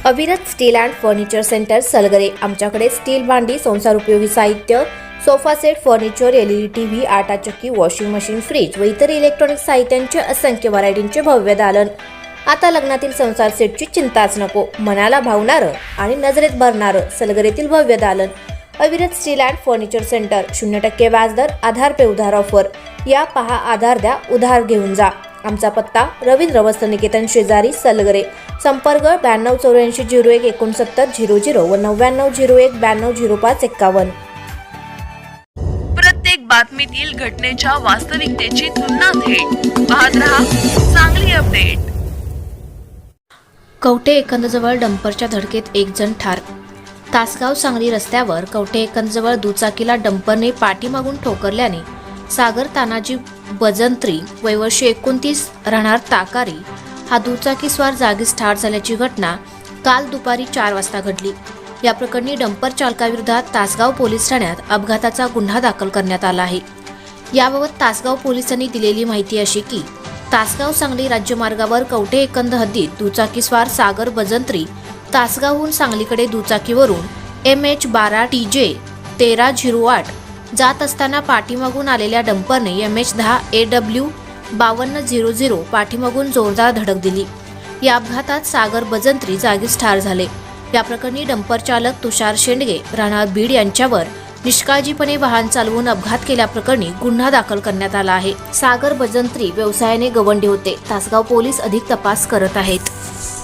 अविरत steel and furniture centre Salgare. आमच्याकडे steel भांडी, संसार उपयोगी साहित्य, sofa set, furniture, LED TV, आटा चक्की, वॉशिंग मशीन, फ्रीज व इतर इलेक्ट्रॉनिक साहित्यांचे असंख्य व्हरायटींचे भव्य दालन। आता लग्नातील संसार सेटची चिंताच नको, मनाला भावणारं आणि नजरेत भरणारं सलगरेतील भव्य दालन। अविरत स्टील अँड फर्निचर सेंटर, 0% व्याजदर, आधार पे उधार ऑफर। या पहा, आधार द्या, उधार घेऊन जा। आमचा पत्ता रवींद्र वस्त्र निकेतन शेजारी सलगरे। संपर्क 9284016900 व 9901920551। प्रत्येक बातमीतील घटनेच्या वास्तविकतेची तुलना थेट पाहत रहा चांगली अपडेट। कवठे एकंदजवळ डंपरच्या धडकेत एक जण ठार। तासगाव सांगली रस्त्यावर कवठे एकंदजवळ दुचाकीला डंपरने पाठीमागून ठोकरल्याने सागर तानाजी बजंत्री वय वर्ष 29 राहणार ताकारी हा दुचाकीस्वार जागीच ठार झाल्याची घटना काल दुपारी 4 वाजता घडली। या प्रकरणी डंपर चालकाविरोधात तासगाव पोलीस ठाण्यात अपघाताचा गुन्हा दाखल करण्यात आला आहे। याबाबत तासगाव पोलिसांनी दिलेली माहिती अशी की तासगाव सांगली राज्यमार्गावर कवठे एकंद हद्दीत दुचाकीस्वार सागर बजंत्री तासगावहून सांगलीकडे दुचाकीवरून MH12 TJ 1308 जात असताना पाठीमागून आलेल्या डंपरने MH10 AW 5200 पाठीमागून जोरदार धडक दिली। या अपघातात सागर बजंत्री जागीच ठार झाले। या प्रकरणी डंपर चालक तुषार शेंडगे राहणार बीड यांच्यावर निष्काळजीपणे वाहन चालवून अपघात केल्याप्रकरणी गुन्हा दाखल करण्यात आला आहे। सागर बजंत्री व्यवसायाने गवंडी होते। तासगाव पोलीस अधिक तपास करत आहेत।